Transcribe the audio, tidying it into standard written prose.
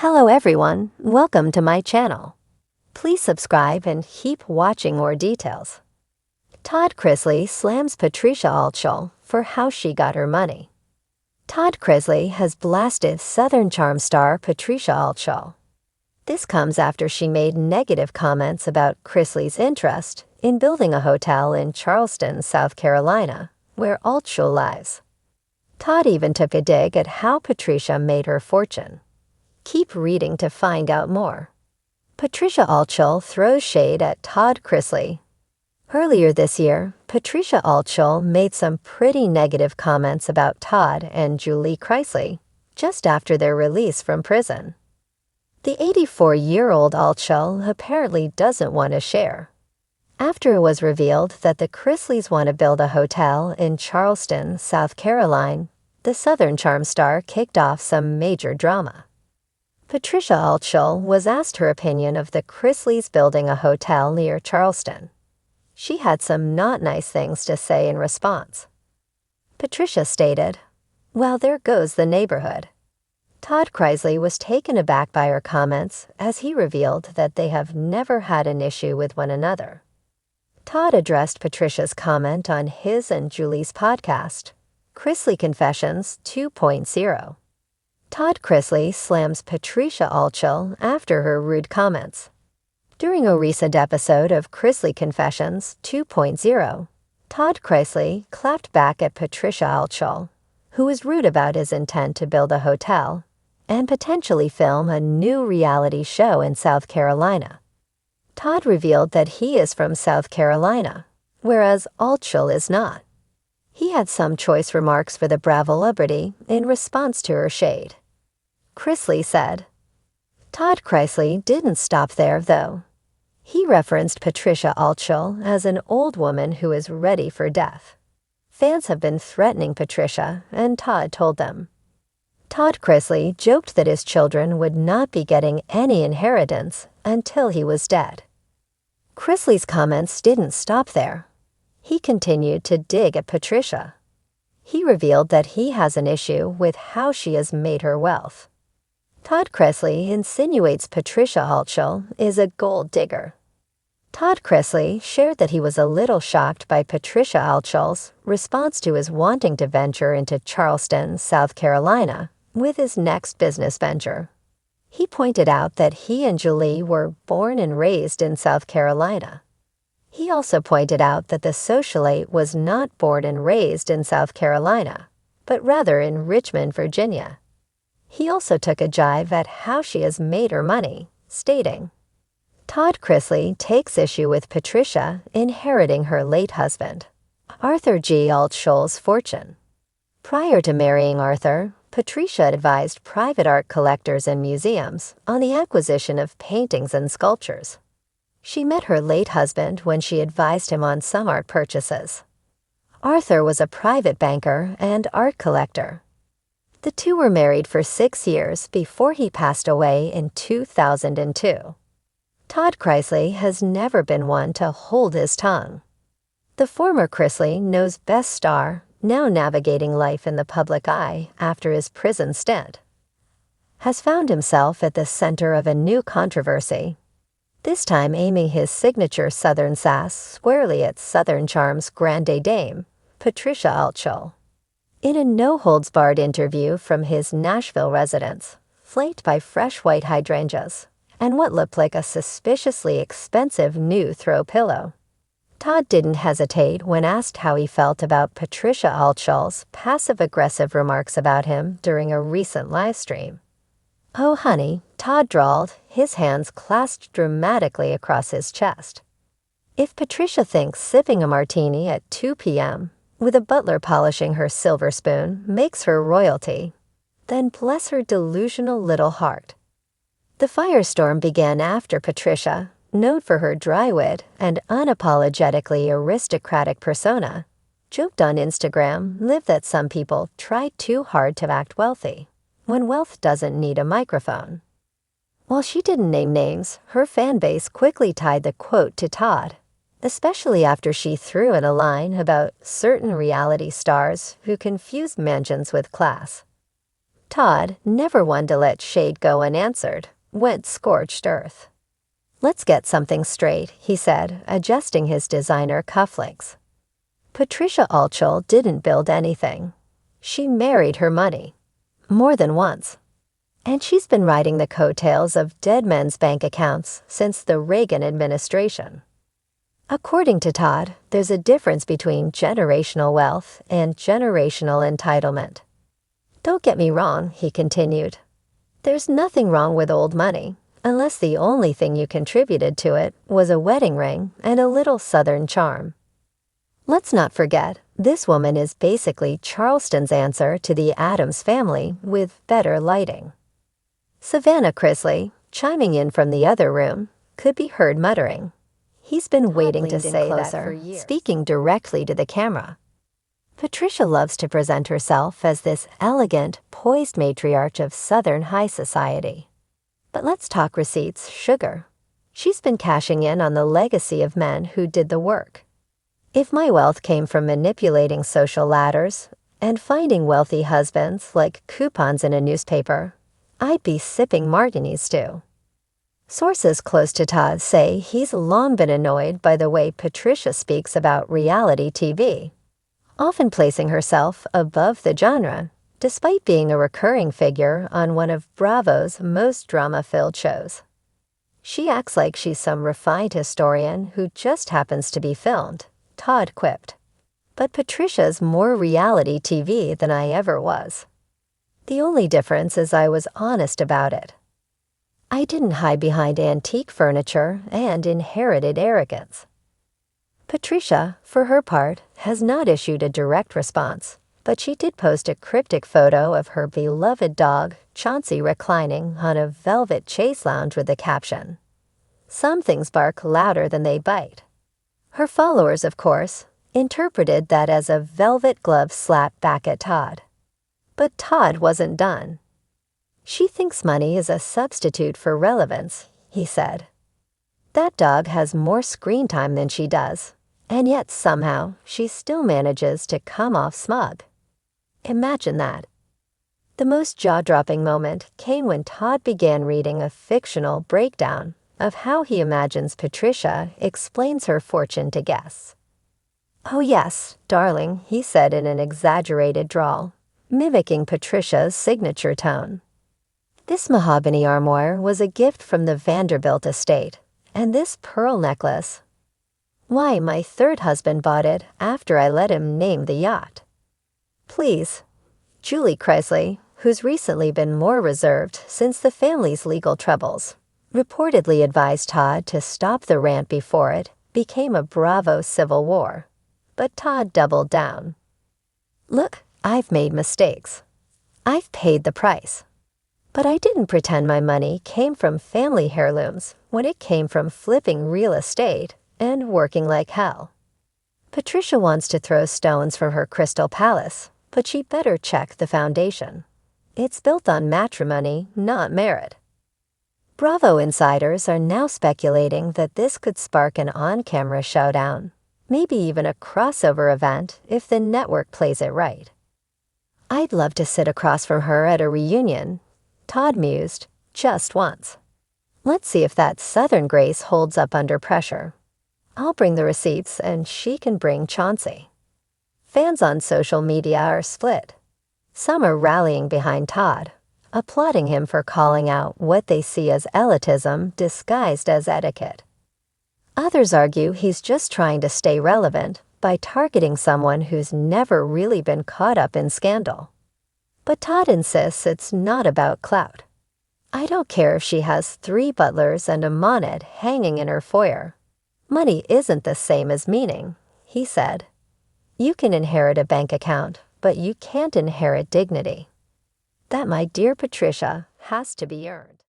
Hello everyone, welcome to my channel. Please subscribe and keep watching more details. Todd Chrisley slams Patricia Altschul for how she got her money. Todd Chrisley has blasted Southern Charm star Patricia Altschul. This comes after she made negative comments about Chrisley's interest in building a hotel in Charleston, South Carolina, where Altschul lives. Todd even took a dig at how Patricia made her fortune. Keep reading to find out more. Patricia Altschul throws shade at Todd Chrisley. Earlier this year, Patricia Altschul made some pretty negative comments about Todd and Julie Chrisley just after their release from prison. The 84-year-old Altschul apparently doesn't want to share. After it was revealed that the Chrisleys want to build a hotel in Charleston, South Carolina, the Southern Charm star kicked off some major drama. Patricia Altschul was asked her opinion of the Chrisleys building a hotel near Charleston. She had some not nice things to say in response. Patricia stated, "Well, there goes the neighborhood." Todd Chrisley was taken aback by her comments as he revealed that they have never had an issue with one another. Todd addressed Patricia's comment on his and Julie's podcast, Chrisley Confessions 2.0. Todd Chrisley slams Patricia Altschul after her rude comments. During a recent episode of Chrisley Confessions 2.0, Todd Chrisley clapped back at Patricia Altschul, who was rude about his intent to build a hotel and potentially film a new reality show in South Carolina. Todd revealed that he is from South Carolina, whereas Altschul is not. He had some choice remarks for the Bravo celebrity in response to her shade. Chrisley said. Todd Chrisley didn't stop there, though. He referenced Patricia Altschul as an old woman who is ready for death. Fans have been threatening Patricia, and Todd told them. Todd Chrisley joked that his children would not be getting any inheritance until he was dead. Chrisley's comments didn't stop there. He continued to dig at Patricia. He revealed that he has an issue with how she has made her wealth. Todd Chrisley insinuates Patricia Altschul is a gold digger. Todd Chrisley shared that he was a little shocked by Patricia Altschul's response to his wanting to venture into Charleston, South Carolina, with his next business venture. He pointed out that he and Julie were born and raised in South Carolina. He also pointed out that the socialite was not born and raised in South Carolina, but rather in Richmond, Virginia. He also took a jibe at how she has made her money, stating, Todd Chrisley takes issue with Patricia inheriting her late husband, Arthur G. Altschul's fortune. Prior to marrying Arthur, Patricia advised private art collectors and museums on the acquisition of paintings and sculptures. She met her late husband when she advised him on some art purchases. Arthur was a private banker and art collector. The two were married for 6 years before he passed away in 2002. Todd Chrisley has never been one to hold his tongue. The former Chrisley knows best star, now navigating life in the public eye after his prison stint, has found himself at the center of a new controversy, this time aiming his signature Southern sass squarely at Southern Charm's grande dame, Patricia Altschul. In a no-holds-barred interview from his Nashville residence, flanked by fresh white hydrangeas and what looked like a suspiciously expensive new throw pillow, Todd didn't hesitate when asked how he felt about Patricia Altschul's passive-aggressive remarks about him during a recent live stream. "Oh, honey," Todd drawled, his hands clasped dramatically across his chest. "If Patricia thinks sipping a martini at 2 p.m., with a butler polishing her silver spoon, makes her royalty, then bless her delusional little heart." The firestorm began after Patricia, known for her dry wit and unapologetically aristocratic persona, joked on Instagram live that some people try too hard to act wealthy, when wealth doesn't need a microphone. While she didn't name names, her fan base quickly tied the quote to Todd, especially after she threw in a line about certain reality stars who confuse mansions with class. Todd, never one to let shade go unanswered, went scorched earth. "Let's get something straight," he said, adjusting his designer cufflinks. Patricia Altschul didn't build anything. She married her money. More than once. And she's been riding the coattails of dead men's bank accounts since the Reagan administration. According to Todd, there's a difference between generational wealth and generational entitlement. "Don't get me wrong," he continued. "There's nothing wrong with old money, unless the only thing you contributed to it was a wedding ring and a little Southern charm. Let's not forget, this woman is basically Charleston's answer to the Addams Family with better lighting." Savannah Chrisley, chiming in from the other room, could be heard muttering. "He's been waiting to say that for years," speaking directly to the camera. Patricia loves to present herself as this elegant, poised matriarch of Southern high society. But let's talk receipts, sugar. She's been cashing in on the legacy of men who did the work. If my wealth came from manipulating social ladders and finding wealthy husbands like coupons in a newspaper, I'd be sipping martinis too. Sources close to Todd say he's long been annoyed by the way Patricia speaks about reality TV, often placing herself above the genre, despite being a recurring figure on one of Bravo's most drama-filled shows. She acts like she's some refined historian who just happens to be filmed, Todd quipped. But Patricia's more reality TV than I ever was. The only difference is I was honest about it. I didn't hide behind antique furniture and inherited arrogance. Patricia, for her part, has not issued a direct response, but she did post a cryptic photo of her beloved dog, Chauncey, reclining on a velvet chase lounge with the caption, "Some things bark louder than they bite." Her followers, of course, interpreted that as a velvet glove slap back at Todd. But Todd wasn't done. "She thinks money is a substitute for relevance," he said. "That dog has more screen time than she does, and yet somehow she still manages to come off smug." Imagine that. The most jaw-dropping moment came when Todd began reading a fictional breakdown of how he imagines Patricia explains her fortune to guests. "Oh yes, darling," he said in an exaggerated drawl, mimicking Patricia's signature tone. "This mahogany armoire was a gift from the Vanderbilt estate, and this pearl necklace, why, my third husband bought it after I let him name the yacht." Please. Julie Chrisley, who's recently been more reserved since the family's legal troubles, reportedly advised Todd to stop the rant before it became a Bravo civil war. But Todd doubled down. "Look, I've made mistakes. I've paid the price. But I didn't pretend my money came from family heirlooms when it came from flipping real estate and working like hell." Patricia wants to throw stones from her crystal palace, but she better check the foundation. It's built on matrimony, not merit. Bravo insiders are now speculating that this could spark an on-camera showdown, maybe even a crossover event if the network plays it right. "I'd love to sit across from her at a reunion," Todd mused, "just once. Let's see if that Southern grace holds up under pressure. I'll bring the receipts and she can bring Chauncey." Fans on social media are split. Some are rallying behind Todd, applauding him for calling out what they see as elitism disguised as etiquette. Others argue he's just trying to stay relevant by targeting someone who's never really been caught up in scandal. But Todd insists it's not about clout. "I don't care if she has 3 butlers and a monet hanging in her foyer. Money isn't the same as meaning," he said. "You can inherit a bank account, but you can't inherit dignity. That, my dear Patricia, has to be earned."